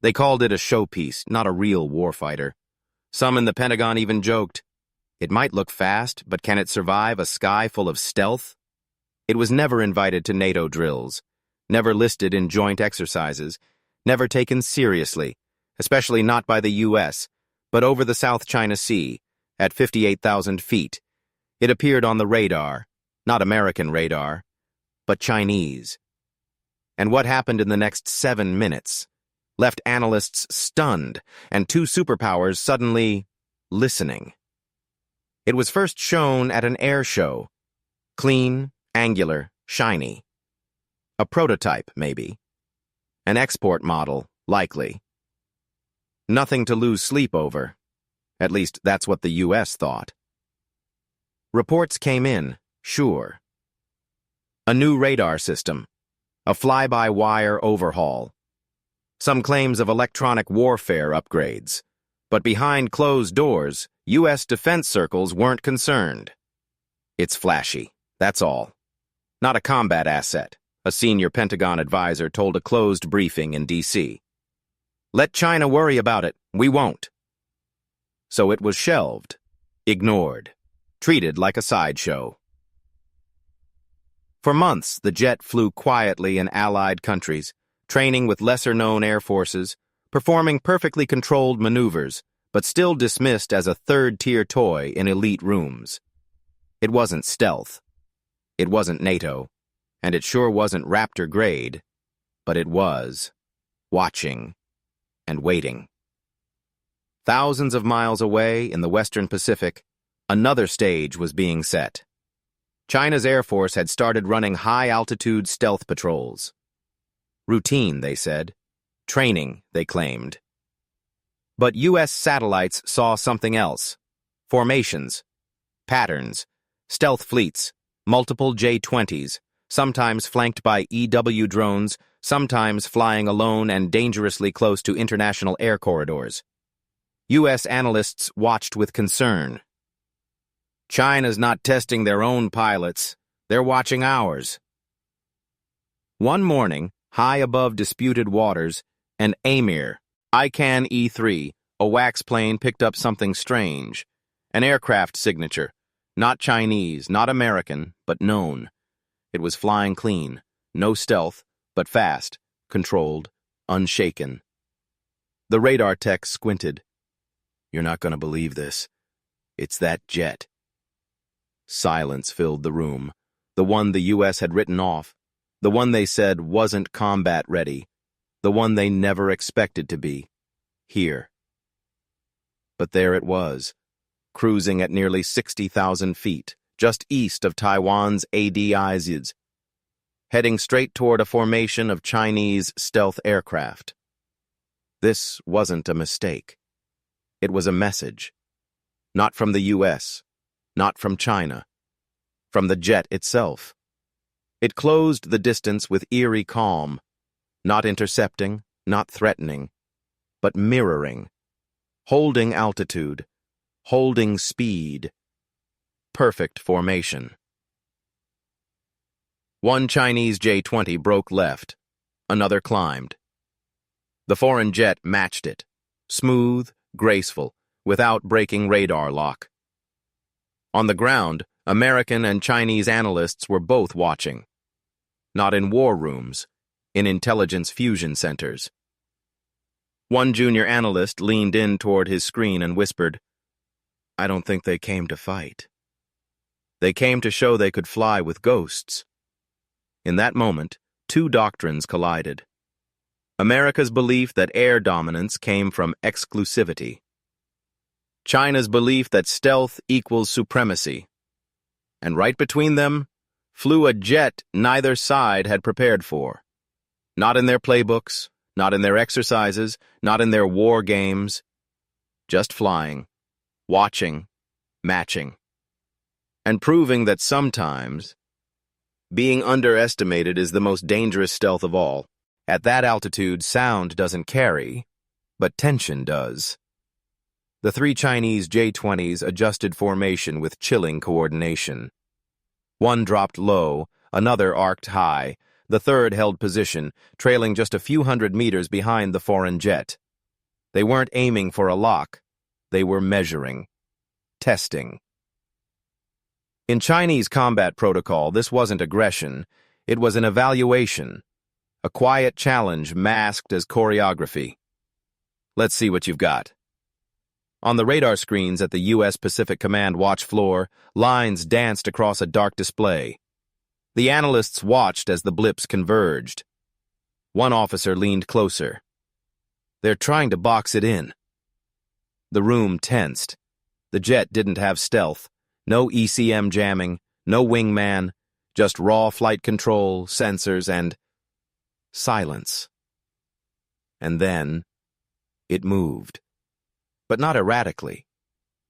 They called it a showpiece, not a real warfighter. Some in the Pentagon even joked, "It might look fast, but can it survive a sky full of stealth?" It was never invited to NATO drills, never listed in joint exercises, never taken seriously, especially not by the U.S., but over the South China Sea, at 58,000 feet, it appeared on the radar, not American radar, but Chinese. And what happened in the next 7 minutes left analysts stunned and two superpowers suddenly listening. It was first shown at an air show. Clean, angular, shiny. A prototype, maybe. An export model, likely. Nothing to lose sleep over. At least that's what the U.S. thought. Reports came in, sure. A new radar system. A fly-by-wire overhaul. Some claims of electronic warfare upgrades. But behind closed doors, U.S. defense circles weren't concerned. It's flashy, that's all. Not a combat asset, a senior Pentagon advisor told a closed briefing in D.C. Let China worry about it, we won't. So it was shelved, ignored, treated like a sideshow. For months, the jet flew quietly in allied countries, training with lesser-known air forces, performing perfectly controlled maneuvers, but still dismissed as a third-tier toy in elite rooms. It wasn't stealth. It wasn't NATO. And it sure wasn't Raptor-grade. But it was watching and waiting. Thousands of miles away in the Western Pacific, another stage was being set. China's Air Force had started running high-altitude stealth patrols. Routine, they said. Training, they claimed. But U.S. satellites saw something else. Formations, patterns, stealth fleets, multiple J-20s, sometimes flanked by EW drones, sometimes flying alone and dangerously close to international air corridors. U.S. analysts watched with concern. China's not testing their own pilots. They're watching ours. One morning, high above disputed waters, an Amir, ICANN E-3, a wax plane picked up something strange. An aircraft signature. Not Chinese, not American, but known. It was flying clean. No stealth, but fast, controlled, unshaken. The radar tech squinted. You're not going to believe this. It's that jet. Silence filled the room. The one the U.S. had written off. The one they said wasn't combat ready. The one they never expected to be. Here. But there it was, cruising at nearly 60,000 feet, just east of Taiwan's ADIZ, heading straight toward a formation of Chinese stealth aircraft. This wasn't a mistake. It was a message. Not from the U.S., not from China, from the jet itself. It closed the distance with eerie calm, not intercepting, not threatening, but mirroring, holding altitude, holding speed. Perfect formation. One Chinese J-20 broke left, another climbed. The foreign jet matched it, smooth, graceful, without breaking radar lock. On the ground, American and Chinese analysts were both watching. Not in war rooms, in intelligence fusion centers. One junior analyst leaned in toward his screen and whispered, "I don't think they came to fight. They came to show they could fly with ghosts." In that moment, two doctrines collided. America's belief that air dominance came from exclusivity. China's belief that stealth equals supremacy. And right between them, flew a jet neither side had prepared for. Not in their playbooks, not in their exercises, not in their war games. Just flying, watching, matching. And proving that sometimes being underestimated is the most dangerous stealth of all. At that altitude, sound doesn't carry, but tension does. The three Chinese J-20s adjusted formation with chilling coordination. One dropped low, another arced high, The third held position, trailing just a few hundred meters behind the foreign jet. They weren't aiming for a lock. They were measuring. Testing. In Chinese combat protocol, this wasn't aggression. It was an evaluation. A quiet challenge masked as choreography. Let's see what you've got. On the radar screens at the U.S. Pacific Command watch floor, lines danced across a dark display. The analysts watched as the blips converged. One officer leaned closer. They're trying to box it in. The room tensed. The jet didn't have stealth. No ECM jamming, no wingman, just raw flight control, sensors, and silence. And then it moved. But not erratically,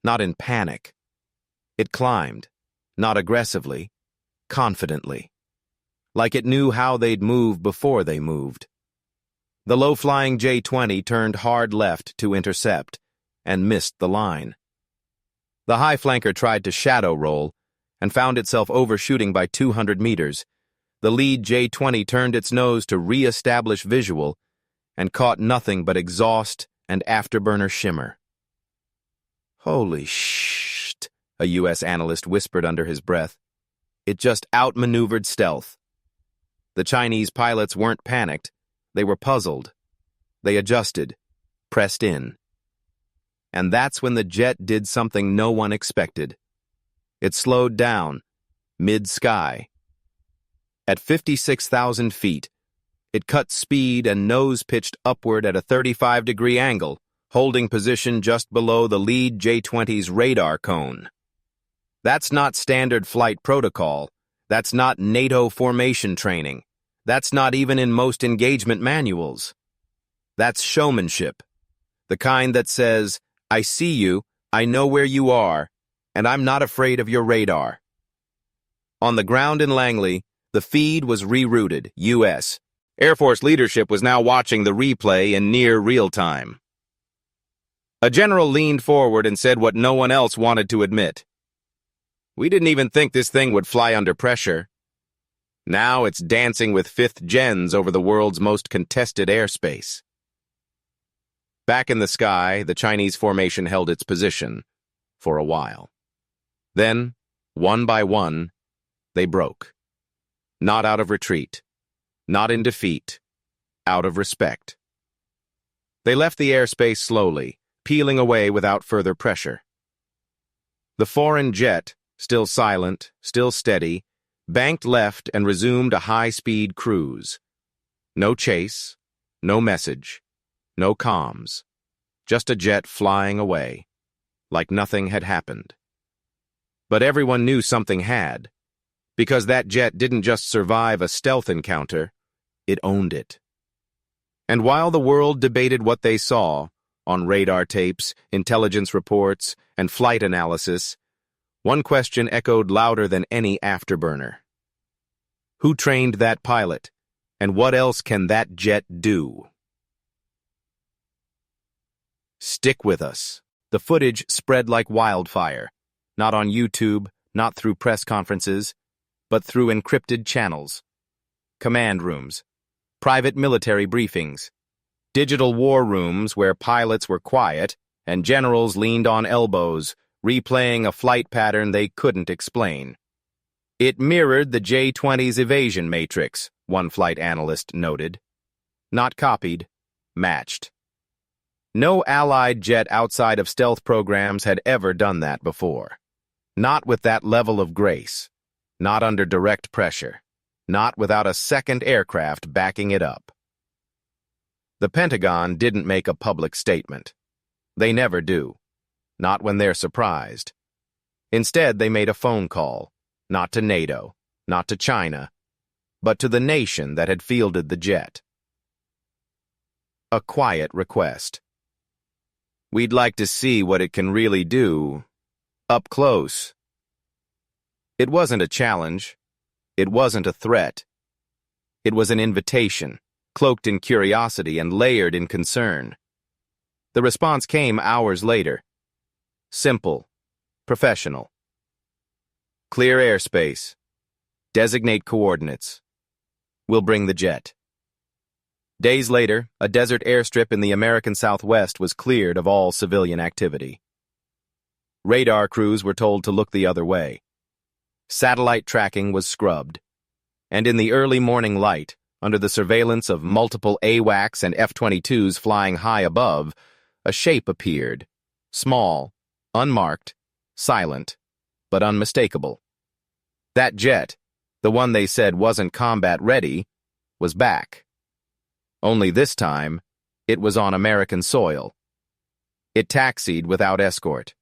not in panic. It climbed, not aggressively, confidently, like it knew how they'd move before they moved. The low-flying J-20 turned hard left to intercept and missed the line. The high flanker tried to shadow roll and found itself overshooting by 200 meters. The lead J-20 turned its nose to re-establish visual and caught nothing but exhaust and afterburner shimmer. "Holy shit," a U.S. analyst whispered under his breath. It just outmaneuvered stealth. The Chinese pilots weren't panicked. They were puzzled. They adjusted, pressed in. And that's when the jet did something no one expected. It slowed down, mid-sky. At 56,000 feet, it cut speed and nose pitched upward at a 35-degree angle, holding position just below the lead J-20's radar cone. That's not standard flight protocol. That's not NATO formation training. That's not even in most engagement manuals. That's showmanship. The kind that says, "I see you, I know where you are, and I'm not afraid of your radar." On the ground in Langley, the feed was rerouted, U.S. Air Force leadership was now watching the replay in near real time. A general leaned forward and said what no one else wanted to admit. "We didn't even think this thing would fly under pressure. Now it's dancing with fifth gens over the world's most contested airspace." Back in the sky, the Chinese formation held its position for a while. Then, one by one, they broke. Not out of retreat, not in defeat, out of respect. They left the airspace slowly, peeling away without further pressure. The foreign jet, still silent, still steady, banked left and resumed a high-speed cruise. No chase, no message, no comms, just a jet flying away, like nothing had happened. But everyone knew something had, because that jet didn't just survive a stealth encounter, it owned it. And while the world debated what they saw, on radar tapes, intelligence reports, and flight analysis, one question echoed louder than any afterburner. Who trained that pilot, and what else can that jet do? Stick with us. The footage spread like wildfire, not on YouTube, not through press conferences, but through encrypted channels. Command rooms, private military briefings, digital war rooms where pilots were quiet and generals leaned on elbows, replaying a flight pattern they couldn't explain. It mirrored the J-20's evasion matrix, one flight analyst noted. Not copied, matched. No Allied jet outside of stealth programs had ever done that before. Not with that level of grace. Not under direct pressure. Not without a second aircraft backing it up. The Pentagon didn't make a public statement. They never do. Not when they're surprised. Instead, they made a phone call, not to NATO, not to China, but to the nation that had fielded the jet. A quiet request. We'd like to see what it can really do, up close. It wasn't a challenge. It wasn't a threat. It was an invitation, cloaked in curiosity and layered in concern. The response came hours later. Simple, professional. Clear airspace. Designate coordinates. We'll bring the jet. Days later, a desert airstrip in the American Southwest was cleared of all civilian activity. Radar crews were told to look the other way. Satellite tracking was scrubbed. And in the early morning light, under the surveillance of multiple AWACS and F-22s flying high above, a shape appeared, small, unmarked, silent, but unmistakable. That jet, the one they said wasn't combat ready, was back. Only this time, it was on American soil. It taxied without escort,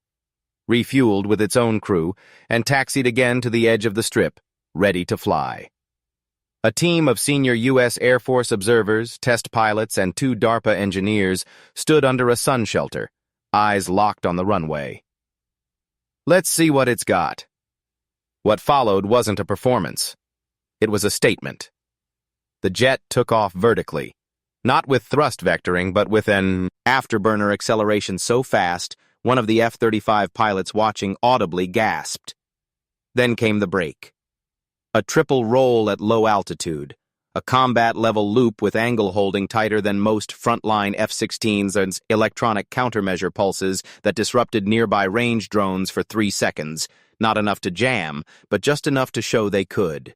refueled with its own crew, and taxied again to the edge of the strip, ready to fly. A team of senior U.S. Air Force observers, test pilots, and 2 DARPA engineers stood under a sun shelter, eyes locked on the runway. Let's see what it's got. What followed wasn't a performance. It was a statement. The jet took off vertically, not with thrust vectoring, but with an afterburner acceleration so fast, one of the F-35 pilots watching audibly gasped. Then came the break. A triple roll at low altitude, a combat-level loop with angle holding tighter than most frontline F-16s and electronic countermeasure pulses that disrupted nearby range drones for 3 seconds, not enough to jam, but just enough to show they could.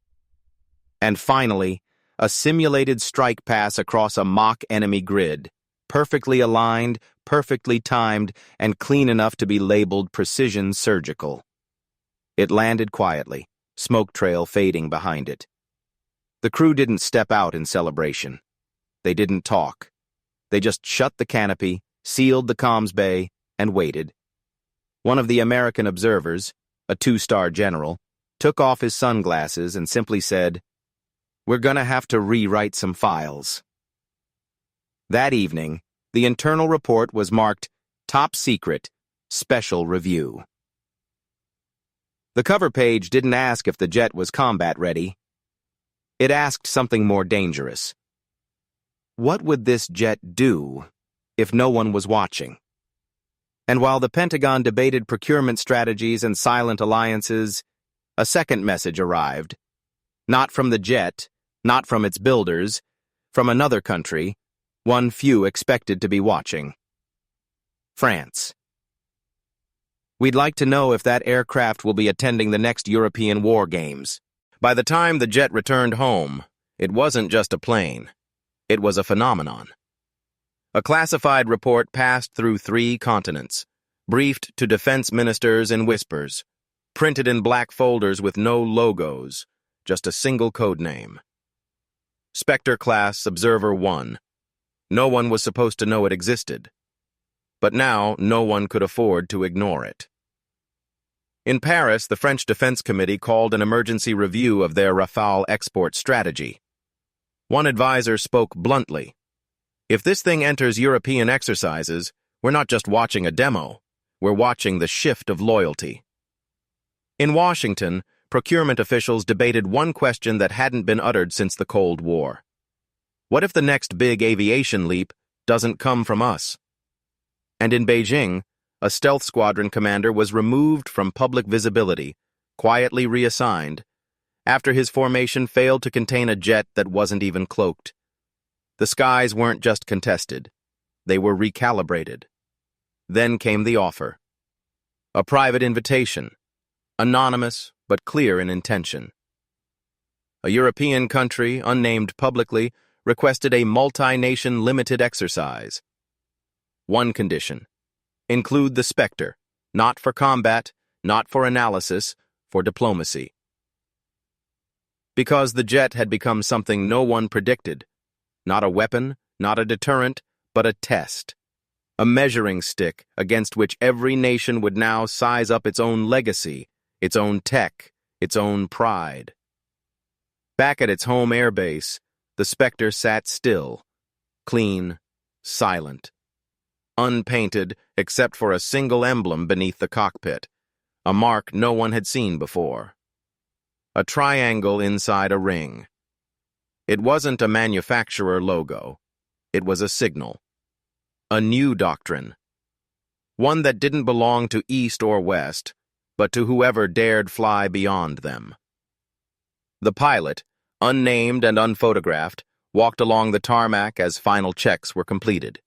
And finally, a simulated strike pass across a mock enemy grid, perfectly aligned, perfectly timed, and clean enough to be labeled precision surgical. It landed quietly, smoke trail fading behind it. The crew didn't step out in celebration. They didn't talk. They just shut the canopy, sealed the comms bay, and waited. One of the American observers, a 2-star general, took off his sunglasses and simply said, "We're gonna have to rewrite some files." That evening, the internal report was marked Top Secret, Special Review. The cover page didn't ask if the jet was combat ready. It asked something more dangerous. What would this jet do if no one was watching? And while the Pentagon debated procurement strategies and silent alliances, a second message arrived. Not from the jet, not from its builders, from another country, one few expected to be watching. France. We'd like to know if that aircraft will be attending the next European war games. By the time the jet returned home, it wasn't just a plane. It was a phenomenon. A classified report passed through 3 continents, briefed to defense ministers in whispers, printed in black folders with no logos, just a single code name. Spectre Class Observer 1. No one was supposed to know it existed. But now, no one could afford to ignore it. In Paris, the French Defense Committee called an emergency review of their Rafale export strategy. One advisor spoke bluntly. If this thing enters European exercises, we're not just watching a demo, we're watching the shift of loyalty. In Washington, procurement officials debated one question that hadn't been uttered since the Cold War. What if the next big aviation leap doesn't come from us? And in Beijing, a stealth squadron commander was removed from public visibility, quietly reassigned, after his formation failed to contain a jet that wasn't even cloaked. The skies weren't just contested, they were recalibrated. Then came the offer. A private invitation, anonymous but clear in intention. A European country, unnamed publicly, requested a multi-nation limited exercise. One condition: include the Spectre, not for combat, not for analysis, for diplomacy. Because the jet had become something no one predicted. Not a weapon, not a deterrent, but a test. A measuring stick against which every nation would now size up its own legacy, its own tech, its own pride. Back at its home airbase, the Spectre sat still, clean, silent. Unpainted except for a single emblem beneath the cockpit, a mark no one had seen before. A triangle inside a ring. It wasn't a manufacturer logo. It was a signal. A new doctrine. One that didn't belong to East or West, but to whoever dared fly beyond them. The pilot, unnamed and unphotographed, walked along the tarmac as final checks were completed.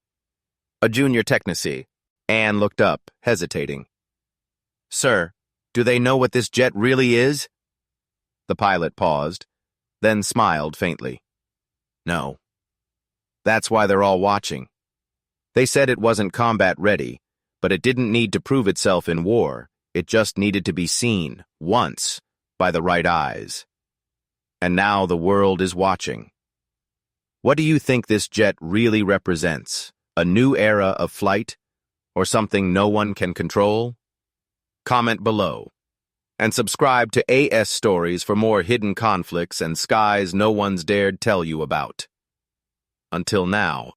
A junior technician, Anne looked up, hesitating. "Sir, do they know what this jet really is?" The pilot paused, then smiled faintly. "No. That's why they're all watching. They said it wasn't combat ready, but it didn't need to prove itself in war. It just needed to be seen, once, by the right eyes. And now the world is watching. What do you think this jet really represents? A new era of flight? Or something no one can control? Comment below. And subscribe to AS Stories for more hidden conflicts and skies no one's dared tell you about. Until now.